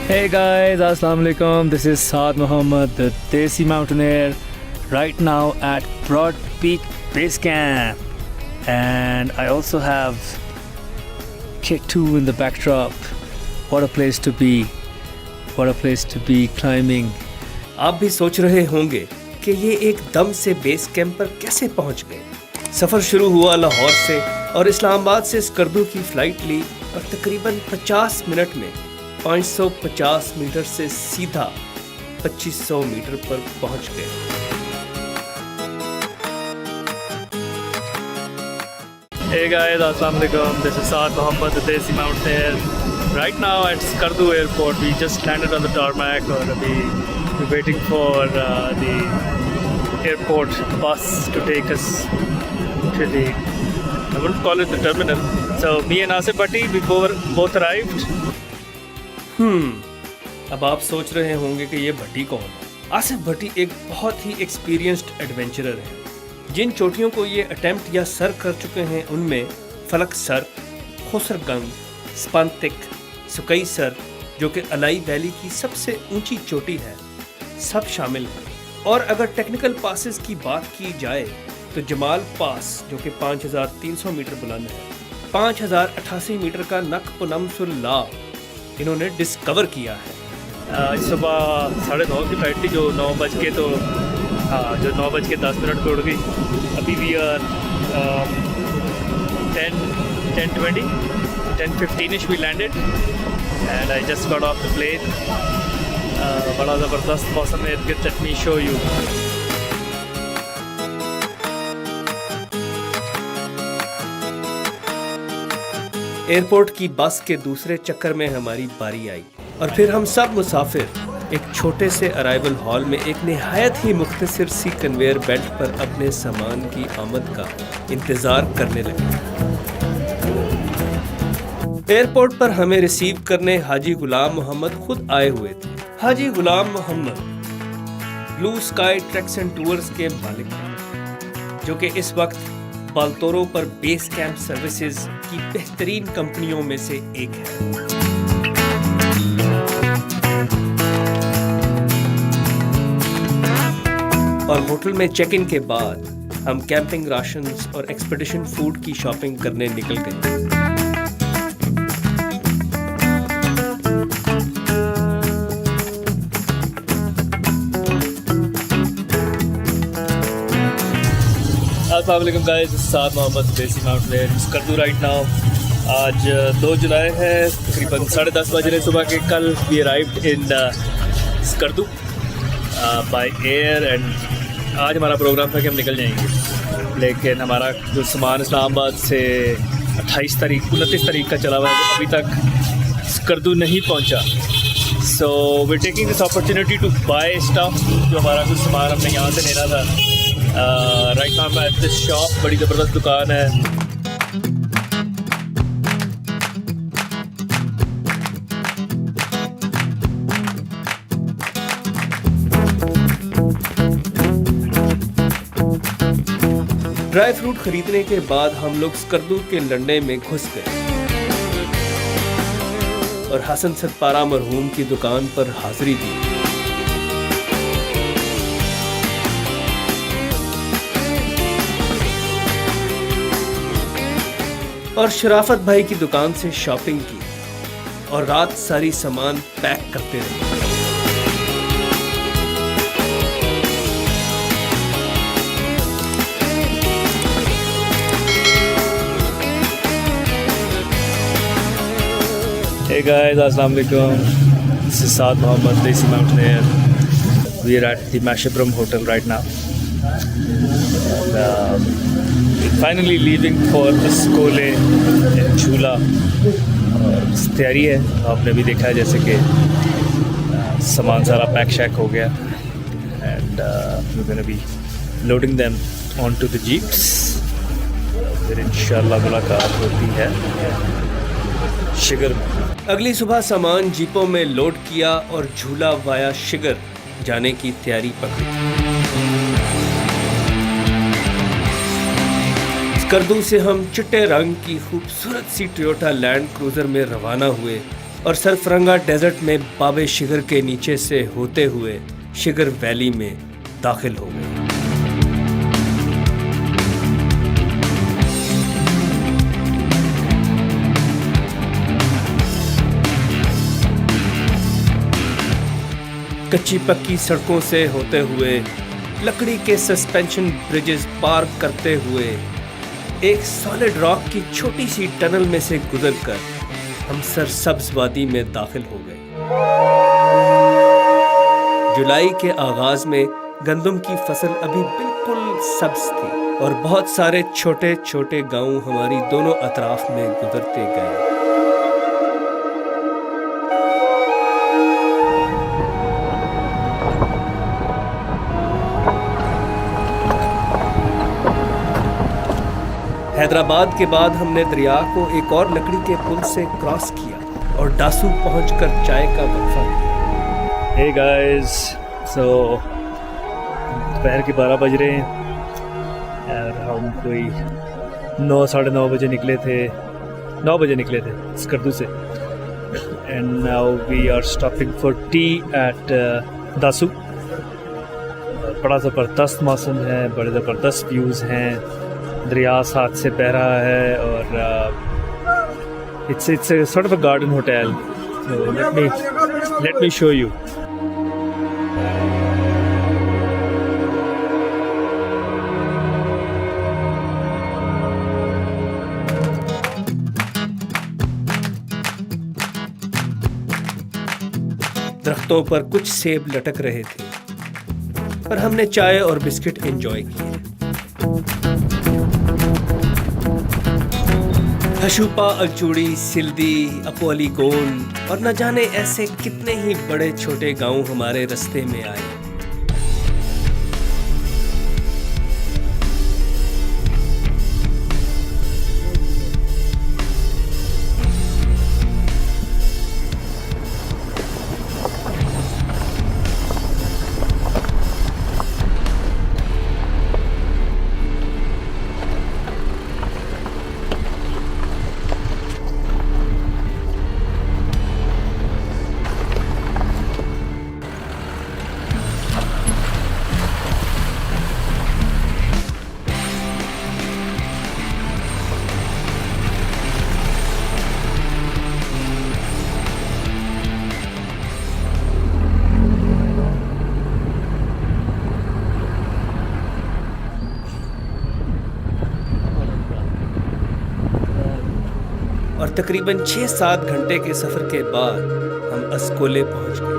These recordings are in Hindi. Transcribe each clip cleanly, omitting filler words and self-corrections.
Hey guys, Assalamu alaikum. This is Saad Muhammad, the Desi Mountaineer, right now at Broad Peak Base Camp. And I also have K2 in the backdrop. What a place to be. What a place to be climbing. आप भी सोच रहे होंगे कि ये एक दम से बेस कैंप पर कैसे पहुंच गए। सफ़र शुरू हुआ लाहौर से और इस्लामाबाद से स्कर्दू की फ़्लाइट ली और तकरीबन 50 मिनट में 550 मीटर से सीधा 2500 मीटर पर पहुंच गए। Hey guys, Assalamu alaikum. This is Saad Muhammad, the Desi Mountaineer. Right now at Skardu Airport, we just landed on the tarmac or we're waiting for the airport bus to take us to the, I wouldn't call it the terminal. So me and Asif Bhatti, we both arrived. अब आप सोच रहे होंगे कि ये भट्टी कौन है। आसिफ भट्टी एक बहुत ही एक्सपीरियंस्ड एडवेंचरर है। जिन चोटियों को ये अटेम्प्ट या सर कर चुके हैं उनमें फलक सर, खोसरगंग, स्पंतिक, सुकई सर जो कि अलाई वैली की सबसे ऊंची चोटी है, सब शामिल हैं। और अगर टेक्निकल पासेस की बात की जाए तो जमाल पास जो कि 5300 मीटर बुलंद है, 5088 मीटर का नकपुनमसुल्ला इन्होंने डिस्कवर किया है। सुबह 9:30 की फ्लाइट थी जो 9:10 जो 9:10 पे उड़ गई। अभी भी 10:15 we landed and I just got off the plane. बड़ा ज़बरदस्त मौसम है। Let me show you. Airport की बस के दूसरे चक्कर में हमारी बारी आई और फिर हम सब मुसाफिर एक छोटे से अराइवल हॉल में एक निहायत ही मुख्तसर सी कन्वेयर बेल्ट पर अपने सामान की आमद का इंतज़ार करने लगे। एयरपोर्ट पर हमें रिसीव करने हाजी गुलाम मोहम्मद खुद आए हुए थे। Haji Ghulam Mohammad blue sky treks and tours के मालिक हैं, जो कि इस वक्त बालतोरो पर बेस कैंप सर्विसेज की बेहतरीन कंपनियों में से एक है। और होटल में चेक इन के बाद हम कैंपिंग राशंस और एक्सपेडिशन फूड की शॉपिंग करने निकल गए। अस्सलाम वालेकुम guys, Saad Mohammad Desi mountaineer Skardu right now. आज 2 जुलाई है, तकरीबन 10:30 बज रहे सुबह के। कल we arrived in Skardu by air and आज हमारा प्रोग्राम था कि हम निकल जाएंगे, लेकिन हमारा जो सामान इस्लामाबाद से 29 तारीख का चला हुआ है, अभी तक स्कर्दू नहीं पहुंचा। So we taking this opportunity to buy stuff. जो हमारा कुछ सामान हमने यहाँ से लेना था। Right now at this shop, बड़ी ज़बरदस्त दुकान है। ड्राई फ्रूट खरीदने के बाद हम लोग स्कर्दू के लंडे में घुस गए और हसन सतपारा मरहूम की दुकान पर हाजिरी दी। और शराफत भाई की दुकान से शॉपिंग की और रात सारी सामान पैक करते रहे। Hey guys, Assalamu alaikum. This is Saad Muhammad, Desi Mountaineer. We are at the Mashabram Hotel right now. And, finally leaving for Askole Jhula. तैयारी है, आपने भी देखा है जैसे कि सामान सारा पैक शैक हो गया and we gonna be loading them on to the jeeps. फिर इंशाल्लाह मुलाकात होती है शिगर में। अगली सुबह सामान जीपों में लोड किया और झूला वाया शिगर जाने की तैयारी पकड़ी। स्कर्दू से हम चिट्टे रंग की खूबसूरत सी टोयोटा लैंड क्रूज़र में रवाना हुए और सरफरंगा डेजर्ट में बाबे शिगर के नीचे से होते हुए शिगर वैली में दाखिल हो गए। कच्ची पक्की सड़कों से होते हुए, लकड़ी के सस्पेंशन ब्रिजेस पार करते हुए, एक सॉलिड रॉक की छोटी सी टनल में से गुजरकर हम सरसब्ज वादी में दाखिल हो गए। जुलाई के आगाज में गंदम की फसल अभी बिल्कुल सब्ज थी और बहुत सारे छोटे छोटे गांव हमारी दोनों अतराफ में गुजरते गए। हैदराबाद के बाद हमने दरिया को एक और लकड़ी के पुल से क्रॉस किया और डासू पहुंचकर चाय का वक्फा किया। हे गाइस, सो दोपहर के 12 बज रहे हैं और हम कोई 9 साढ़े 9 बजे निकले थे, 9 बजे निकले थे स्कर्दू से। And now we are stopping for tea at Dasu. बड़ा ज़बरदस्त मौसम है, बड़े ज़बरदस्त व्यूज़ हैं, दरिया साथ से बह रहा है और it's a sort of a garden hotel. So let me show you. दरख्तों पर कुछ सेब लटक रहे थे, पर हमने चाय और बिस्किट एंजॉय किए। हशुपा, अलचूड़ी, सिल्दी, अपोली गोंड और न जाने ऐसे कितने ही बड़े छोटे गांव हमारे रास्ते में आए। और तकरीबन 6-7 घंटे के सफर के बाद हम अस्कोले पहुंच गए।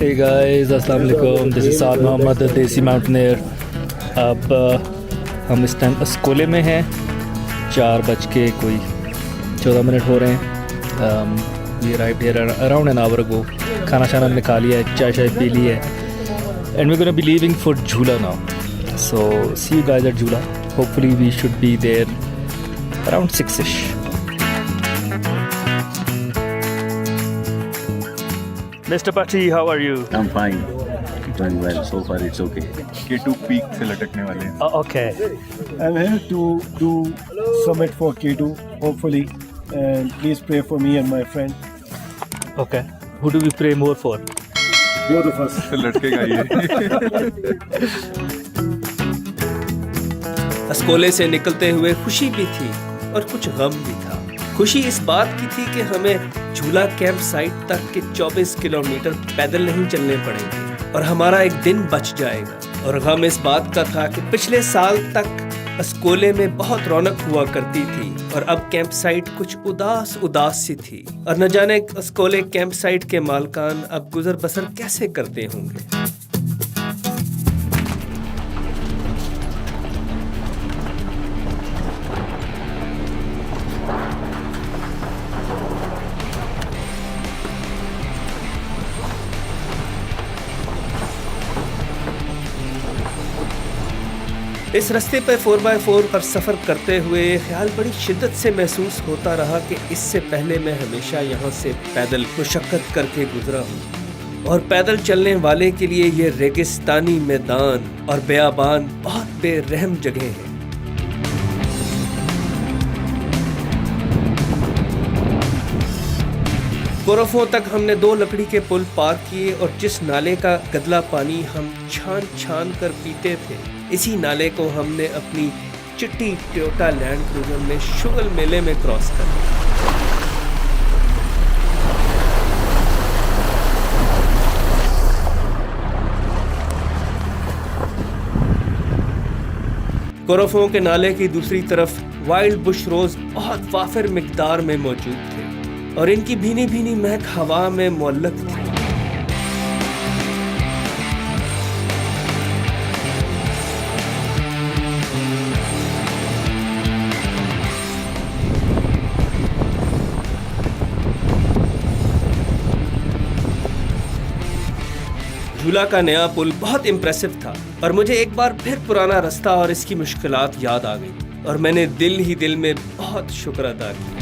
Hey guys, अस्सलाम वालेकुम, this is Saad Mohammad Desi mountaineer. अब हम इस टाइम अस्कोले में हैं, 4:14 हो रहे हैं। We arrived here around an hour ago. खाना शाना हमने खा लिया है, चाय शाय पी ली है, and we gonna be leaving for Jhula now. So see you guys at Jhula. Hopefully we should be there around 6ish. Mr. Pachi, how are you? I'm fine. Doing well. So far, it's okay. K2 peak से लटकने वाले हैं। Okay. I'm here to do summit for K2, hopefully, and please pray for me and my friend. Okay. Who do we pray more for? Both of us. तो लटकेगा ये। अस्कोले से निकलते हुए खुशी भी थी और कुछ गम भी था। खुशी इस बात की थी कि हमें झूला कैंप साइट तक के 24 किलोमीटर पैदल नहीं चलने पड़ेंगे और हमारा एक दिन बच जाएगा। और गम इस बात का था कि पिछले साल तक अस्कोले में बहुत रौनक हुआ करती थी और अब कैंप साइट कुछ उदास उदास सी थी और न जाने अस्कोले कैंप साइट के मालकान अब गुजर बसर कैसे करते होंगे। इस रास्ते पर 4x4 पर सफ़र करते हुए ख्याल बड़ी शिद्दत से महसूस होता रहा कि इससे पहले मैं हमेशा यहाँ से पैदल मुशक्क़त करके गुजरा हूँ और पैदल चलने वाले के लिए ये रेगिस्तानी मैदान और बेयाबान बहुत बेरहम जगह है। कोरफों तक हमने 2 लकड़ी के पुल पार किए और जिस नाले का गदला पानी हम छान छान कर पीते थे, इसी नाले को हमने अपनी चिट्टी टोयोटा लैंड क्रूजर में शुगल मेले में क्रॉस कर लिया। कोरफों के नाले की दूसरी तरफ वाइल्ड बुश रोज बहुत वाफिर मिकदार में मौजूद थे और इनकी भीनी भीनी महक हवा में मुअल्लक थी। झूला का नया पुल बहुत इम्प्रेसिव था और मुझे एक बार फिर पुराना रास्ता और इसकी मुश्किलात याद आ गई और मैंने दिल ही दिल में बहुत शुक्र अदा किया।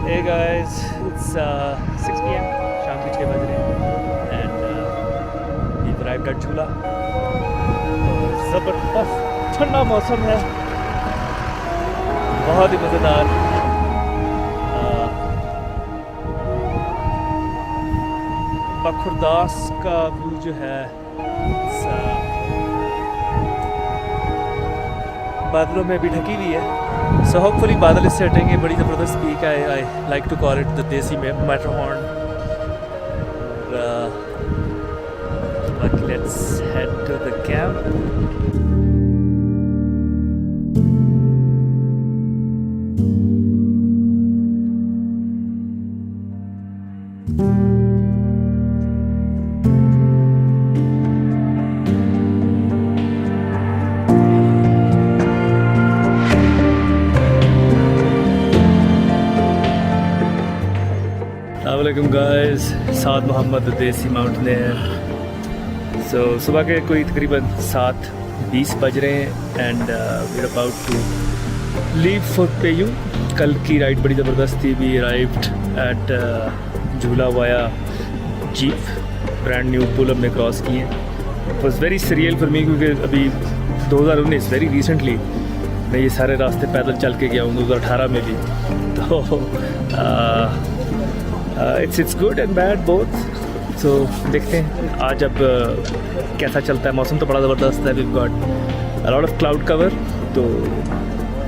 Hey guys, it's 6 p.m. शाम के 6 बज रहे हैं and we've arrived at झूला। और ज़बरदस्त ठंडा मौसम है, बहुत ही मज़ेदार। बखुरदास का व्यू जो है बादलों में भी ढकी हुई है, सो होपफुली बादल इससे हटेंगे। बड़ी ज़बरदस्त पीक है, I like to call it the desi Matterhorn. But let's head to the camp. अस्सलामुअलैकुम गाइस, साद मोहम्मद देसी माउंटेनियर। सो सुबह के कोई तकरीबन 7:20 बज रहे हैं and we are about to leave for Paiju. कल की राइड बड़ी ज़बरदस्त थी। We arrived at Jhula via jeep, brand new पुल हमने क्रॉस किए। It was very surreal for me क्योंकि अभी 2019 वेरी रिसेंटली मैं ये सारे रास्ते पैदल चल के गया हूँ, 2018 में भी। तो it's good and bad both. So देखते हैं आज अब कैसा चलता है। मौसम तो बड़ा ज़बरदस्त है, we got a lot of cloud cover, तो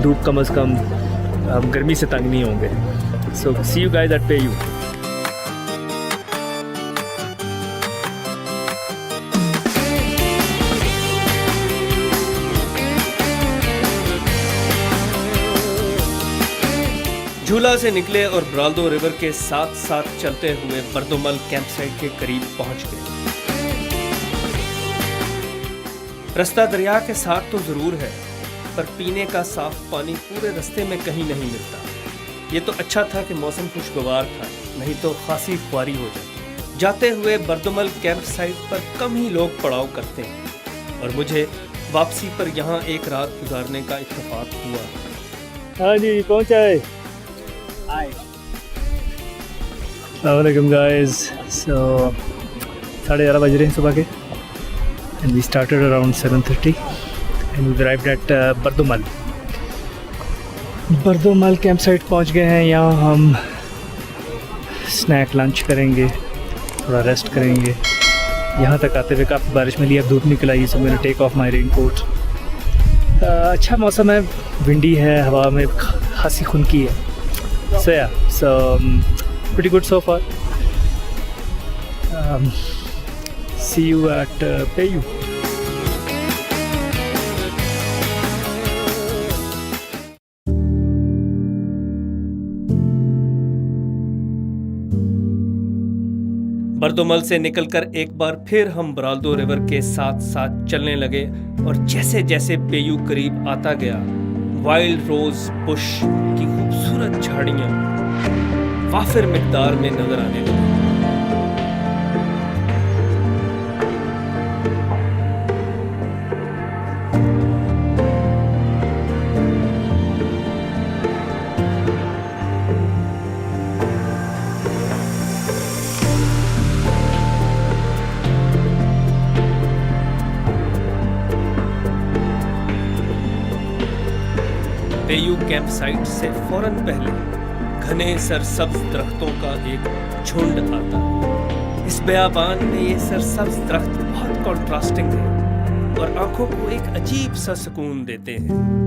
धूप कम से कम हम गर्मी से तंग नहीं होंगे। सो see you guys eight PayU. झूला से निकले और ब्राल्दो रिवर के साथ साथ चलते हुए बर्दोमल कैंप साइट के करीब पहुंच गए। रास्ता दरिया के साथ तो जरूर है, पर पीने का साफ पानी पूरे रास्ते में कहीं नहीं मिलता। ये तो अच्छा था कि मौसम खुशगवार था, नहीं तो खासी खुआरी हो जाती। जाते हुए बर्दुमल कैंप साइट पर कम ही लोग पड़ाव करते हैं और मुझे वापसी पर यहाँ एक रात गुजारने का इत्तेफाक हुआ। हाँ जी, पहुँचा है। अस्सलामुअलैकुम गाइस। सो 11:30 बज रहे हैं सुबह के and we started around 7:30 and we arrived at Bardumal camp site पहुँच गए हैं। यहाँ हम स्नैक लंच करेंगे, थोड़ा रेस्ट करेंगे। यहाँ तक आते हुए काफ़ी बारिश मिली, अब धूप निकल आई, सो मैंने take off my raincoat. अच्छा मौसम है, विंडी है, हवा में खासी खुनकी है। सो pretty good so far. See you at Payu. बर्दुमल से निकलकर एक बार फिर हम बराल्दो रिवर के साथ साथ चलने लगे और जैसे जैसे पेयू करीब आता गया, वाइल्ड रोज बुश की खूबसूरत झाड़ियां वाफिर मिकदार में नजर आने लगी। पेयू कैंप साइट से फौरन पहले घने सरसब्ज दरख्तों का एक झुंड आता है। इस बयाबान में ये सरसब्ज दरख्त बहुत कॉन्ट्रास्टिंग है और आंखों को एक अजीब सा सुकून देते हैं।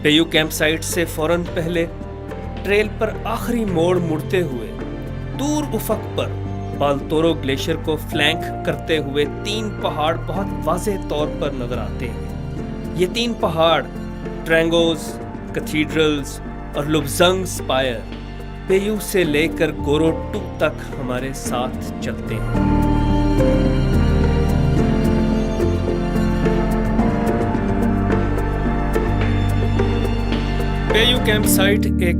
पेयू कैंप साइट से फौरन पहले ट्रेल पर आखिरी मोड़ मुड़ते हुए दूर उफक पर बाल्तोरो ग्लेशियर को फ्लैंक करते हुए 3 पहाड़ बहुत वाज़ेह तौर पर नजर आते हैं। ये 3 पहाड़ ट्रैंगोज, कैथीड्रल्स और लुबजंग स्पायर पेयू से लेकर गोरोटू तक हमारे साथ चलते हैं। पेयू कैंप साइट एक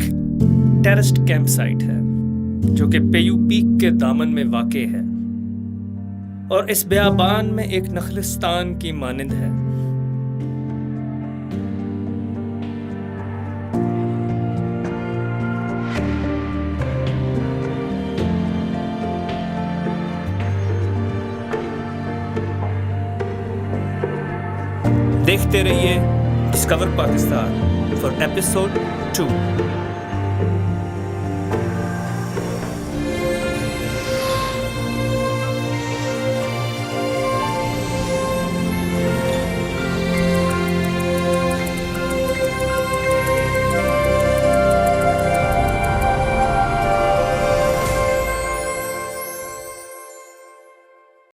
टेरेस्ड कैंप साइट है जो कि पेयू पीक के दामन में वाक़े है और इस बयाबान में एक नखलिस्तान की मानिंद है। देखते रहिए डिस्कवर पाकिस्तान for episode 2.